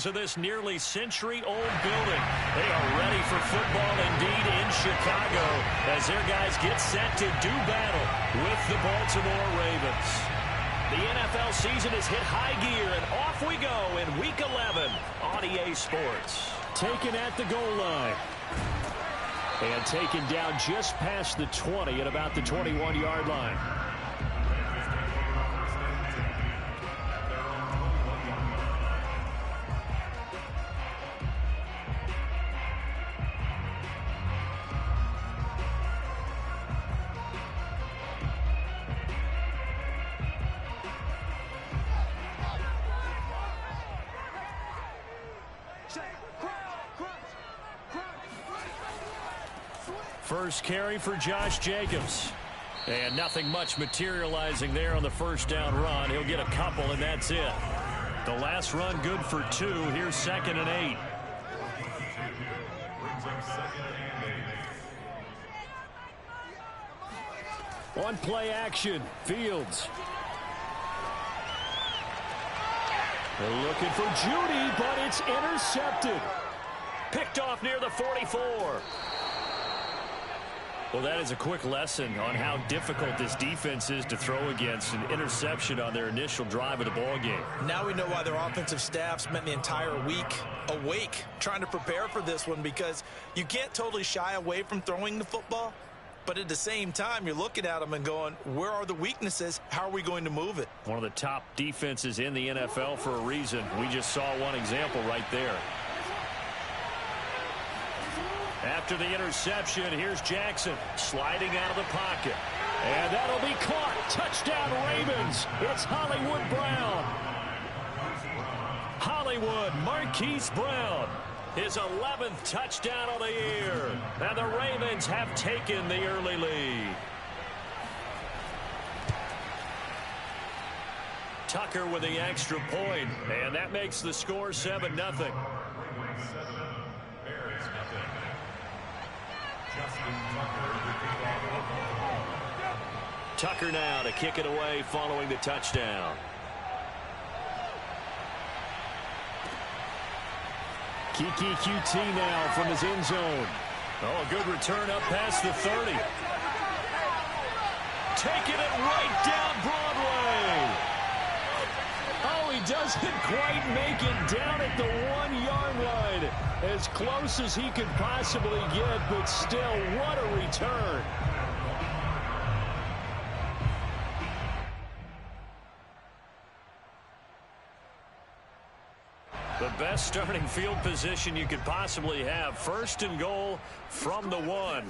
To this nearly century-old building. They are ready for football indeed in Chicago as their guys get set to do battle with the Baltimore Ravens. The NFL season has hit high gear, and off we go in Week 11 on EA Sports. Taken at the goal line. And taken down just past the 20 at about the 21-yard line. First carry for Josh Jacobs. And nothing much materializing there on the first down run. He'll get a couple, and that's it. The last run good for 2. Here's 2nd and 8. On play action, Fields. They're looking for Judy, but it's intercepted. Picked off near the 44. Well, that is a quick lesson on how difficult this defense is to throw against. An interception on their initial drive of the ball game. Now we know why their offensive staff spent the entire week awake trying to prepare for this one, because you can't totally shy away from throwing the football. But at the same time, you're looking at them and going, where are the weaknesses? How are we going to move it? One of the top defenses in the NFL for a reason. We just saw one example right there. After the interception, here's Jackson sliding out of the pocket. And that'll be caught. Touchdown Ravens. It's Hollywood Brown. Hollywood Marquise Brown. His 11th touchdown of the year. And the Ravens have taken the early lead. Tucker with the extra point. And that makes the score 7-0. Tucker now to kick it away following the touchdown. Kiki QT now from his end zone. Oh, a good return up past the 30. Taking it right down Broadway. Oh, he doesn't quite make it down at the 1-yard line. As close as he could possibly get, but still, what a return. The best starting field position you could possibly have. 1st and goal from the 1.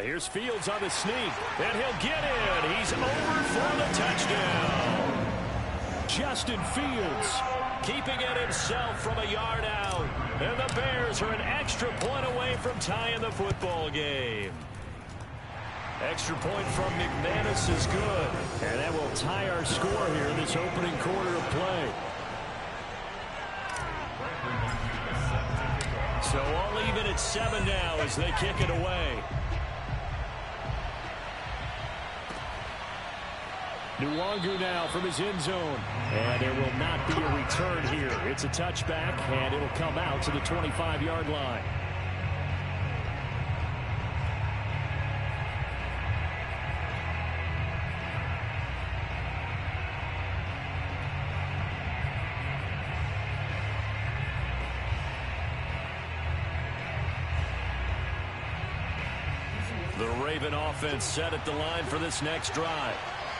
Here's Fields on the sneak, and he'll get in. He's over for the touchdown. Justin Fields keeping it himself from a yard out. And the Bears are an extra point away from tying the football game. Extra point from McManus is good. And that will tie our score here in this opening quarter of play. So all even at 7 now as they kick it away. Nwangu now from his end zone. And there will not be a return here. It's a touchback, and it'll come out to the 25-yard line. The Raven offense set at the line for this next drive.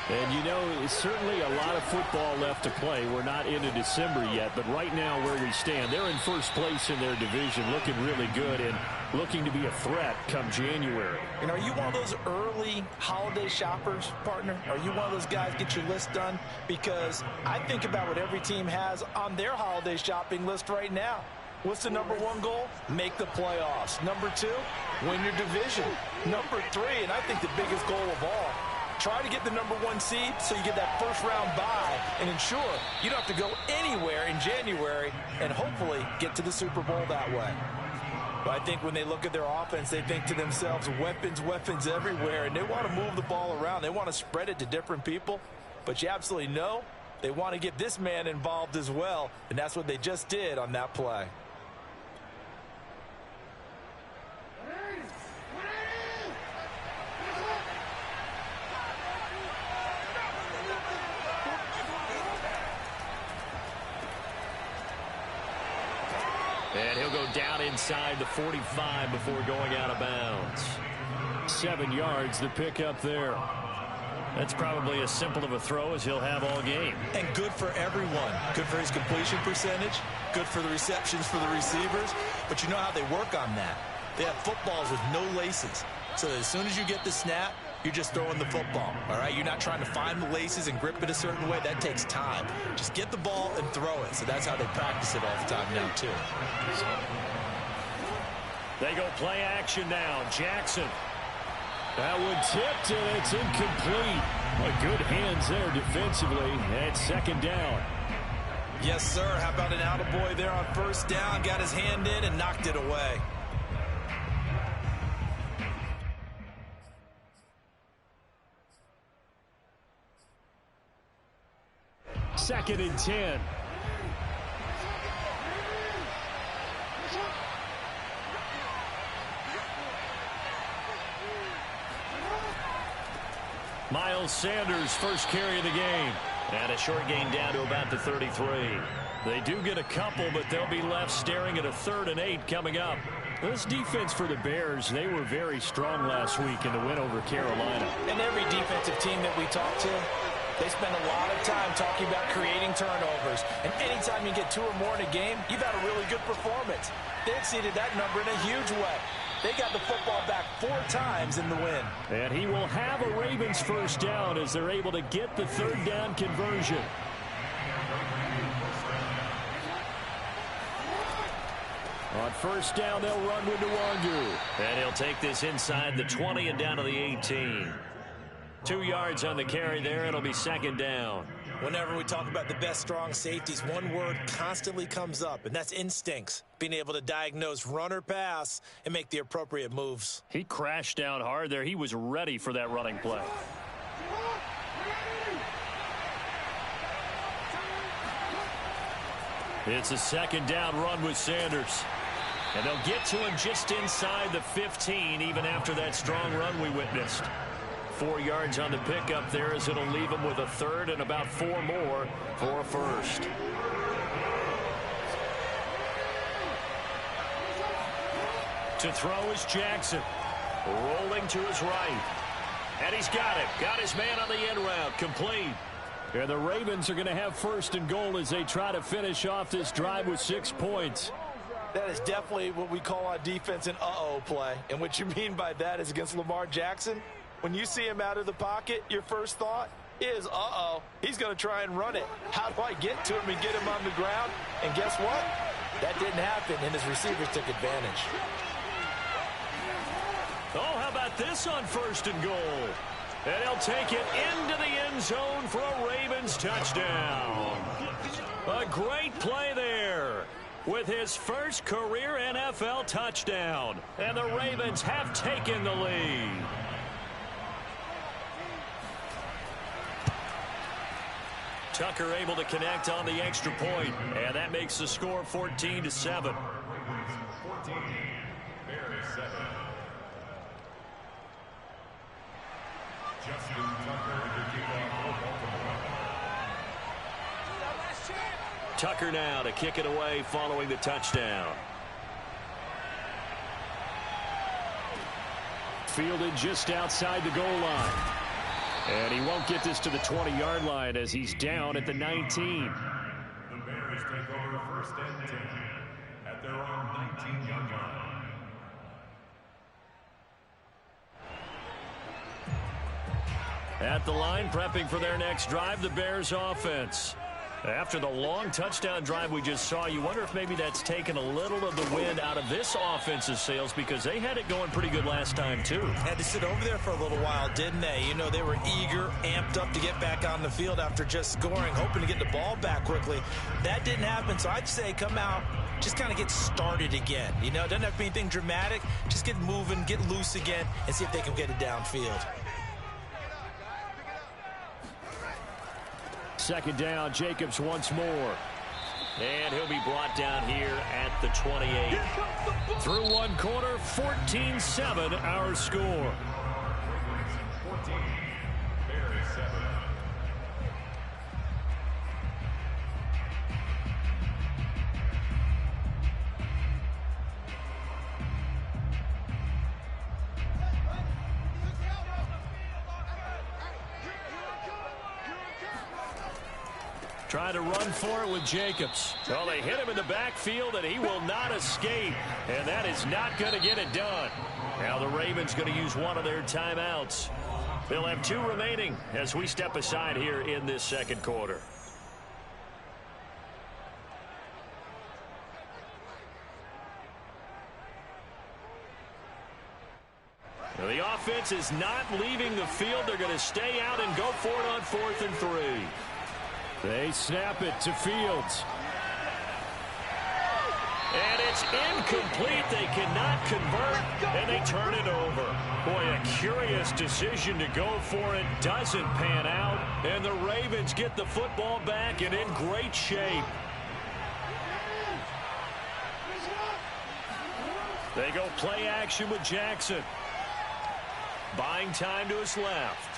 And, you know, certainly a lot of football left to play. We're not into December yet, but right now where we stand, they're in first place in their division, looking really good and looking to be a threat come January. And are you one of those early holiday shoppers, partner? Are you one of those guys get your list done? Because I think about what every team has on their holiday shopping list right now. What's the number 1 goal? Make the playoffs. Number 2, win your division. Number 3, and I think the biggest goal of all, try to get the number 1 seed so you get that first-round bye and ensure you don't have to go anywhere in January and hopefully get to the Super Bowl that way. But I think when they look at their offense, they think to themselves, weapons, weapons everywhere, and they want to move the ball around. They want to spread it to different people. But you absolutely know They want to get this man involved as well, and that's what they just did on that play. And he'll go down inside the 45 before going out of bounds. 7 yards, the pickup there. That's probably as simple of a throw as he'll have all game. And good for everyone. Good for his completion percentage. Good for the receptions for the receivers. But you know how they work on that. They have footballs with no laces. So as soon as you get the snap, you're just throwing the football. All right? You're not trying to find the laces and grip it a certain way. That takes time. Just get the ball and throw it. So that's how they practice it all the time now, too. They go play action now. Jackson. That one tipped, and it's incomplete. Good hands there defensively, and second down. Yes, sir. How about an attaboy there on first down? Got his hand in and knocked it away. Second and 10. Miles Sanders, first carry of the game. And a short gain down to about the 33. They do get a couple, but they'll be left staring at a 3rd and 8 coming up. This defense for the Bears, they were very strong last week in the win over Carolina. And every defensive team that we talk to, they spend a lot of time talking about creating turnovers. And anytime you get 2 or more in a game, you've had a really good performance. They exceeded that number in a huge way. They got the football back 4 times in the win. And he will have a Ravens first down as they're able to get the 3rd down conversion. On first down, they'll run with Nwangu. And he'll take this inside the 20 and down to the 18. 2 yards on the carry there. It'll be second down. Whenever we talk about the best strong safeties, one word constantly comes up, and that's instincts. Being able to diagnose run or pass and make the appropriate moves. He crashed down hard there. He was ready for that running play. It's a second down run with Sanders. And they'll get to him just inside the 15, even after that strong run we witnessed. 4 yards on the pickup there as it'll leave him with a 3rd and about 4 more for a first. To throw is Jackson. Rolling to his right. And he's got it. Got his man on the end route. Complete. And the Ravens are going to have 1st and goal as they try to finish off this drive with 6 points. That is definitely what we call on defense an uh-oh play. And what you mean by that is against Lamar Jackson, when you see him out of the pocket, your first thought is, uh-oh, he's going to try and run it. How do I get to him and get him on the ground? And guess what? That didn't happen, and his receivers took advantage. Oh, how about this on 1st and goal? And he'll take it into the end zone for a Ravens touchdown. A great play there with his first career NFL touchdown. And the Ravens have taken the lead. Tucker able to connect on the extra point, and that makes the score 14-7. Tucker now to kick it away following the touchdown. Fielded just outside the goal line. And he won't get this to the 20-yard line as he's down at the 19. The Bears take over 1st and 10 at their own 19-yard line. At the line, prepping for their next drive, the Bears offense. After the long touchdown drive we just saw, you wonder if maybe that's taken a little of the wind out of this offense's sails because they had it going pretty good last time, too. Had to sit over there for a little while, didn't they? You know, they were eager, amped up to get back on the field after just scoring, hoping to get the ball back quickly. That didn't happen, so I'd say come out, just kind of get started again. You know, it doesn't have to be anything dramatic. Just get moving, get loose again, and see if they can get it downfield. second down. Jacobs once more. And he'll be brought down here at the 28. Through one quarter, 14-7 our score. 14, Bears 7. Trying to run for it with Jacobs. Well, they hit him in the backfield, and he will not escape. And that is not going to get it done. Now the Ravens going to use one of their timeouts. They'll have 2 remaining as we step aside here in this second quarter. Now, the offense is not leaving the field. They're going to stay out and go for it on 4th and 3. They snap it to Fields. And it's incomplete. They cannot convert, and they turn it over. Boy, a curious decision to go for it. Doesn't pan out, and the Ravens get the football back and in great shape. They go play action with Jackson. Buying time to his left.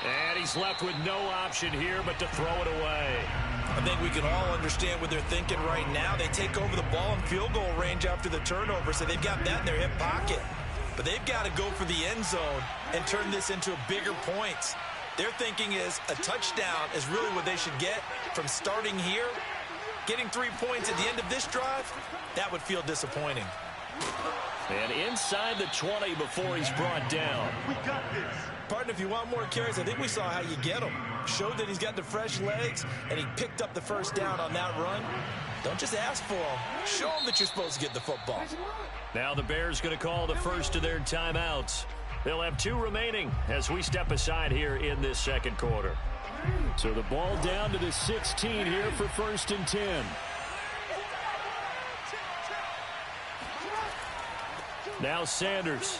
And he's left with no option here but to throw it away. I think we can all understand what they're thinking right now. They take over the ball in field goal range after the turnover, so they've got that in their hip pocket. But they've got to go for the end zone and turn this into bigger points. Their thinking is a touchdown is really what they should get from starting here. Getting 3 points at the end of this drive, that would feel disappointing. And inside the 20 before he's brought down. We got this. Partner, if you want more carries, I think we saw how you get them. Showed that he's got the fresh legs, and he picked up the first down on that run. Don't just ask for them. Show them that you're supposed to get the football. Now the Bears going to call the first of their timeouts. They'll have 2 remaining as we step aside here in this second quarter. So the ball down to the 16 here for 1st and 10. Now Sanders.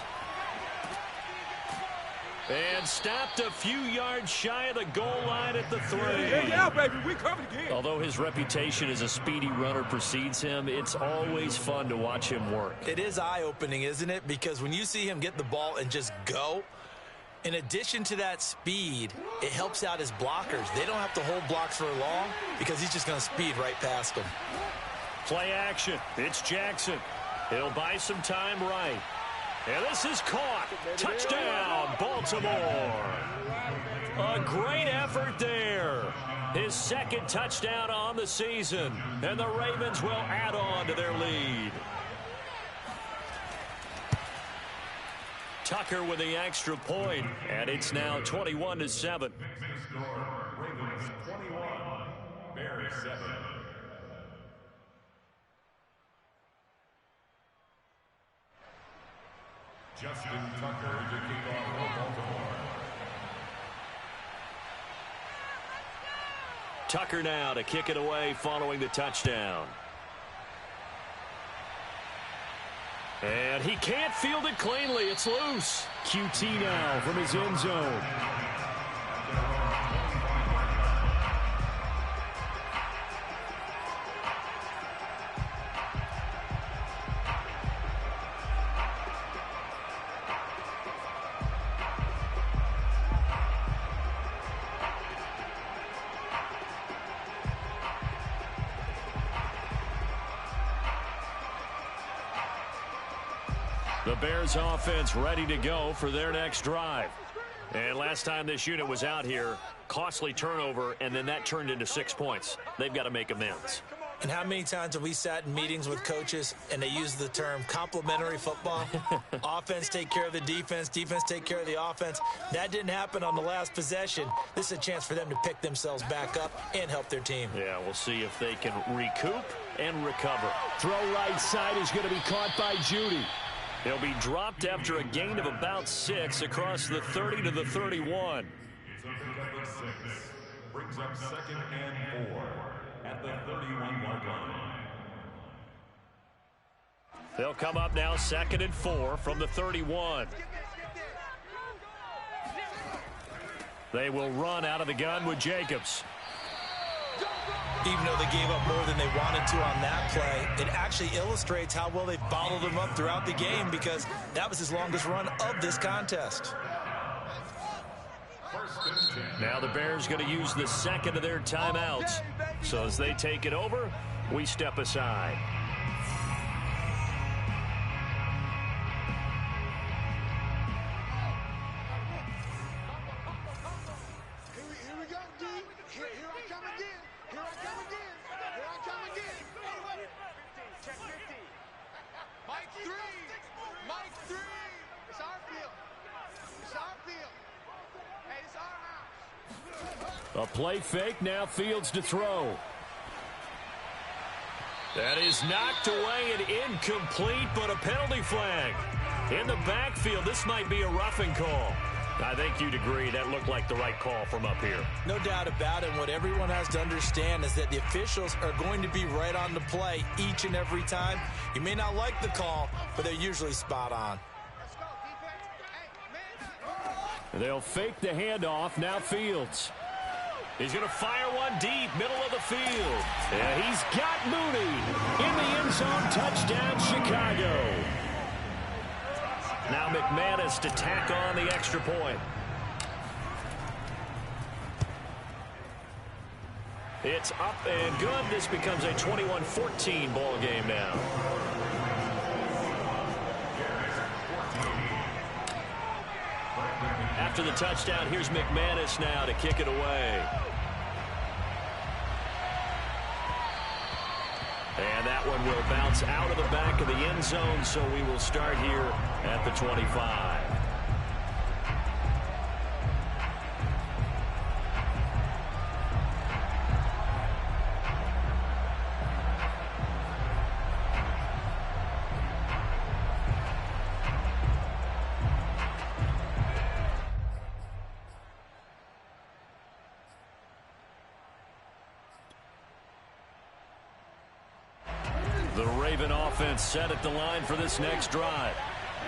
And stopped a few yards shy of the goal line at the 3. Yeah, baby, we covered again. Although his reputation as a speedy runner precedes him, it's always fun to watch him work. It is eye-opening, isn't it? Because when you see him get the ball and just go, in addition to that speed, it helps out his blockers. They don't have to hold blocks for long because he's just going to speed right past them. Play action. It's Jackson. He'll buy some time right. And this is caught. Touchdown, Baltimore. A great effort there. His second touchdown on the season. And the Ravens will add on to their lead. Tucker with the extra point. And it's now 21-7. Ravens 21, Bears 7. Justin Tucker to kick off for Baltimore. Tucker now to kick it away following the touchdown. And he can't field it cleanly. It's loose. QT now from his end zone. The Bears offense ready to go for their next drive. And last time this unit was out here, costly turnover, and then that turned into 6 points. They've got to make amends. And how many times have we sat in meetings with coaches and they use the term complementary football? Offense take care of the defense, defense take care of the offense. That didn't happen on the last possession. This is a chance for them to pick themselves back up and help their team. Yeah, we'll see if they can recoup and recover. Throw right side is going to be caught by Judy. He'll be dropped after a gain of about 6 across the 30 to the 31. It's a pickup of 6. Brings up 2nd and 4 at the 31-yard line. They'll come up now 2nd and 4 from the 31. They will run out of the gun with Jacobs. Even though they gave up more than they wanted to on that play, it actually illustrates how well they bottled him up throughout the game because that was his longest run of this contest. Now the Bears going to use the second of their timeouts. So as they take it over, we step aside. A play fake, now Fields to throw. That is knocked away and incomplete, but a penalty flag. In the backfield, this might be a roughing call. I think you'd agree that looked like the right call from up here. No doubt about it. What everyone has to understand is that the officials are going to be right on the play each and every time. You may not like the call, but they're usually spot on. They'll fake the handoff, now Fields. He's going to fire one deep, middle of the field. And he's got Mooney in the end zone. Touchdown, Chicago. Now McManus to tack on the extra point. It's up and good. This becomes a 21-14 ball game now. After the touchdown, here's McManus now to kick it away. And that one will bounce out of the back of the end zone, so we will start here at the 25. The Raven offense set at the line for this next drive.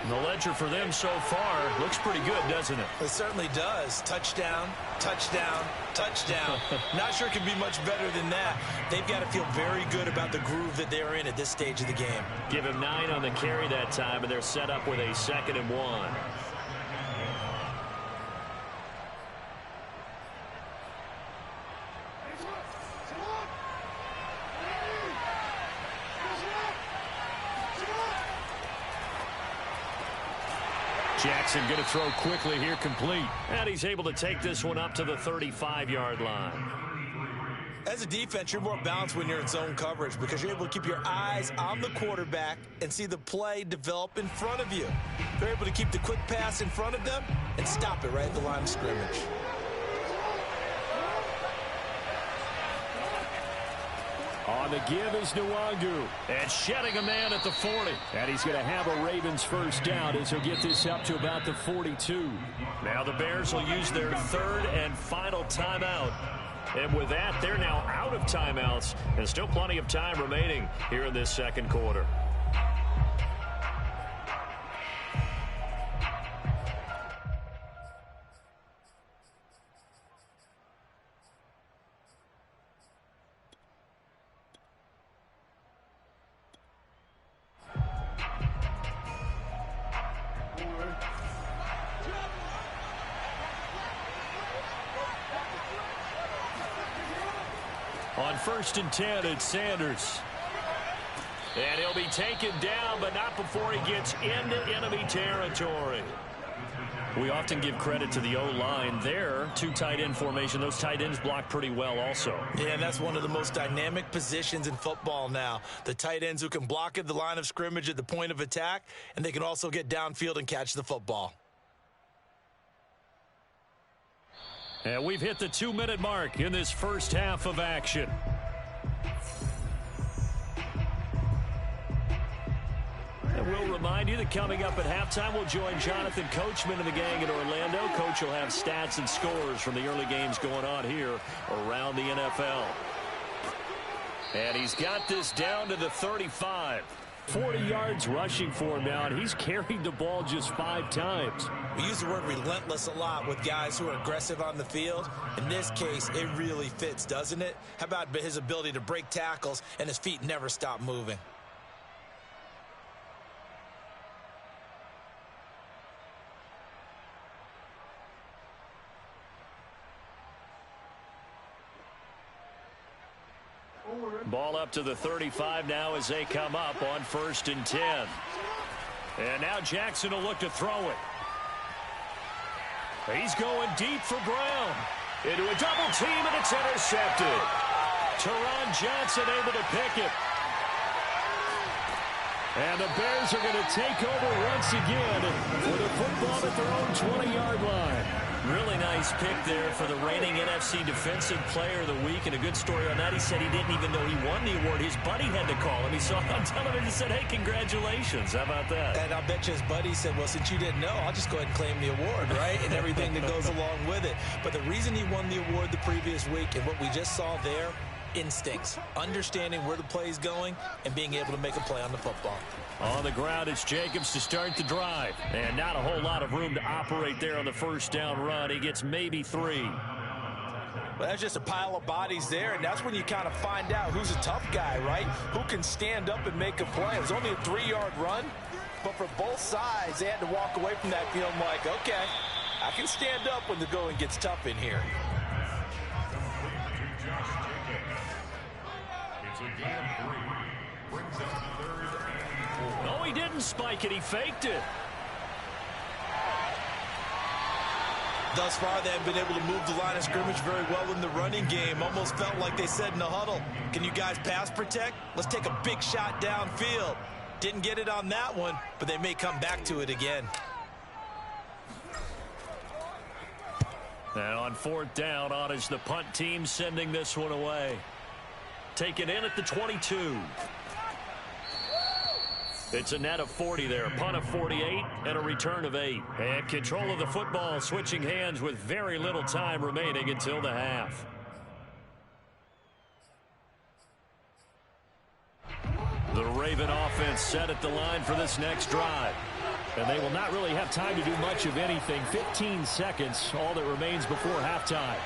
The ledger for them so far looks pretty good, doesn't it? It certainly does. Touchdown, touchdown, touchdown. Not sure it can be much better than that. They've got to feel very good about the groove that they're in at this stage of the game. Give him 9 on the carry that time, and they're set up with a 2nd and 1. Jackson going to throw quickly here, complete. And he's able to take this one up to the 35-yard line. As a defense, you're more balanced when you're in zone coverage because you're able to keep your eyes on the quarterback and see the play develop in front of you. You're able to keep the quick pass in front of them and stop it right at the line of scrimmage. On the give is Nwangu. And shedding a man at the 40. And he's going to have a Ravens first down as he'll get this up to about the 42. Now the Bears will use their 3rd and final timeout. And with that, they're now out of timeouts. And still plenty of time remaining here in this second quarter. On 1st and 10, it's Sanders. And he'll be taken down, but not before he gets into enemy territory. We often give credit to the O-line there. 2 tight end formation. Those tight ends block pretty well also. Yeah, and that's one of the most dynamic positions in football now. The tight ends who can block at the line of scrimmage at the point of attack, and they can also get downfield and catch the football. And we've hit the 2-minute mark in this first half of action. And we'll remind you that coming up at halftime, we'll join Jonathan Coachman and the gang in Orlando. Coach will have stats and scores from the early games going on here around the NFL. And he's got this down to the 35. 40 yards rushing for him now, and he's carried the ball just 5 times. We use the word relentless a lot with guys who are aggressive on the field. In this case, it really fits, doesn't it? How about his ability to break tackles and his feet never stop moving? Ball up to the 35 now as they come up on 1st and 10. And now Jackson will look to throw it. He's going deep for Brown. Into a double team, and it's intercepted. Teron Johnson able to pick it. And the Bears are going to take over once again with a football at their own 20-yard line. Really nice pick there for the reigning NFC Defensive Player of the Week. And a good story on that, he said he didn't even know he won the award. His buddy had to call him. He saw it on television and said, hey, congratulations. How about that? And I bet you his buddy said, well, since you didn't know, I'll just go ahead and claim the award, right? And everything that goes along with it. But the reason he won the award the previous week and what we just saw there, instincts, understanding where the play is going and being able to make a play on the football. On the ground, it's Jacobs to start the drive. And not a whole lot of room to operate there on the first down run. He gets maybe 3. Well, that's just a pile of bodies there, and that's when you kind of find out who's a tough guy, right? Who can stand up and make a play. It was only a 3-yard run, but for both sides, they had to walk away from that feeling like, okay, I can stand up when the going gets tough in here. It's a gain of 3. Brings up 3rd and 4. No, he didn't spike it. He faked it. Thus far, they have been able to move the line of scrimmage very well in the running game. Almost felt like they said in the huddle, can you guys pass protect? Let's take a big shot downfield. Didn't get it on that one, but they may come back to it again. And on 4th down, on is the punt team sending this one away. Taken in at the 22. It's a net of 40 there. Punt of 48 and a return of 8. And control of the football switching hands with very little time remaining until the half. The Raven offense set at the line for this next drive. And they will not really have time to do much of anything. 15 seconds, all that remains before halftime.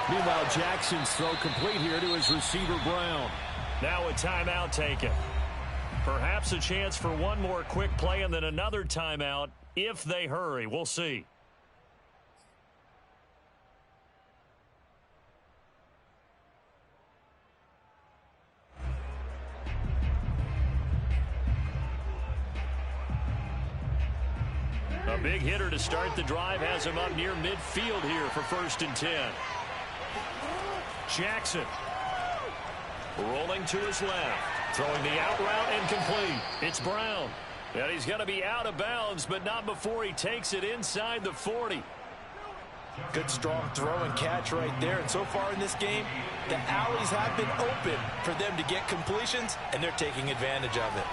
Meanwhile, Jackson's throw complete here to his receiver, Brown. Now a timeout taken. Perhaps a chance for one more quick play and then another timeout if they hurry. We'll see. A big hitter to start the drive has him up near midfield here for 1st and 10. Jackson rolling to his left. Throwing the out route incomplete. It's Brown. And he's going to be out of bounds, but not before he takes it inside the 40. Good strong throw and catch right there. And so far in this game, the alleys have been open for them to get completions, and they're taking advantage of it.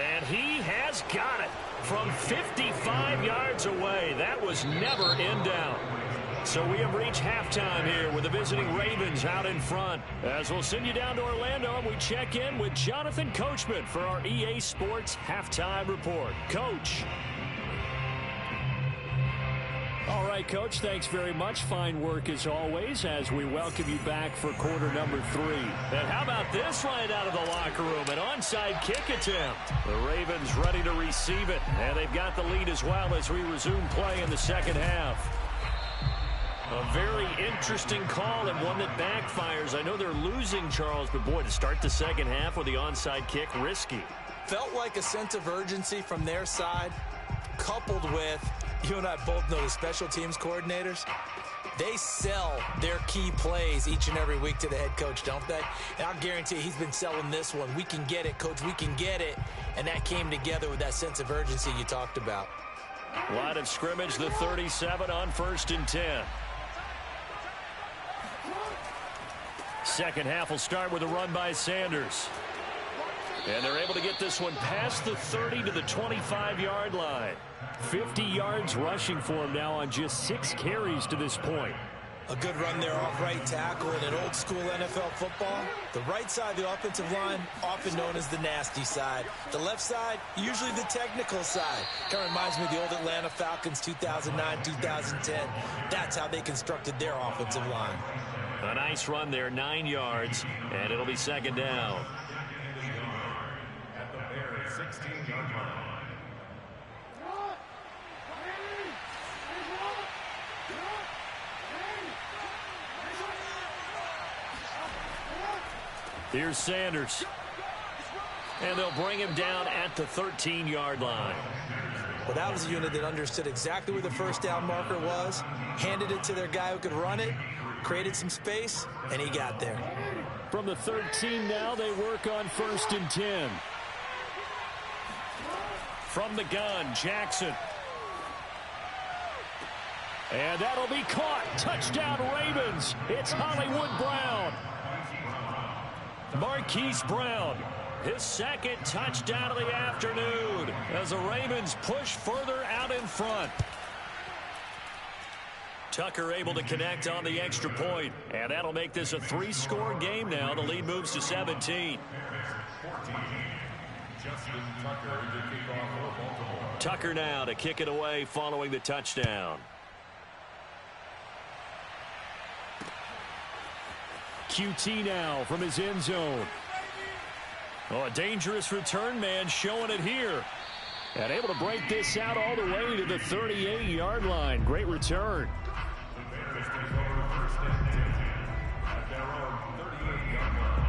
And he has got it from 55 yards away. That was never in doubt. So we have reached halftime here with the visiting Ravens out in front. As we'll send you down to Orlando, and we check in with Jonathan Coachman for our EA Sports Halftime Report. Coach. All right, Coach, thanks very much. Fine work as always as we welcome you back for quarter number 3. And how about this right out of the locker room? An onside kick attempt. The Ravens ready to receive it, and they've got the lead as well as we resume play in the second half. A very interesting call and one that backfires. I know they're losing, Charles, but boy, to start the second half with the onside kick, risky. Felt like a sense of urgency from their side, coupled with, you and I both know the special teams coordinators. They sell their key plays each and every week to the head coach, don't they? And I'll guarantee he's been selling this one. We can get it, Coach, we can get it. And that came together with that sense of urgency you talked about. Line of scrimmage, the 37 on 1st and 10. Second half will start with a run by Sanders. And they're able to get this one past the 30 to the 25-yard line. 50 yards rushing for him now on just 6 carries to this point. A good run there off right tackle in an old school NFL football. The right side of the offensive line, often known as the nasty side. The left side, usually the technical side. Kind of reminds me of the old Atlanta Falcons 2009, 2010. That's how they constructed their offensive line. A nice run there, 9 yards, and it'll be second down. At the Bears' 16-yard line. Here's Sanders. And they'll bring him down at the 13-yard line. Well, that was a unit that understood exactly where the first down marker was, handed it to their guy who could run it, created some space, and he got there. From the 13 now, they work on 1st and 10. From the gun, Jackson. And that'll be caught. Touchdown, Ravens. It's Hollywood Brown. Marquise Brown, his second touchdown of the afternoon as the Ravens push further out in front. Tucker able to connect on the extra point, and that'll make this a 3-score game now. The lead moves to 17. Tucker now to kick it away following the touchdown. QT now from his end zone. Oh, a dangerous return man showing it here. And able to break this out all the way to the 38-yard line. Great return. The Bears take over 1st and 10 at their own 38-yard line.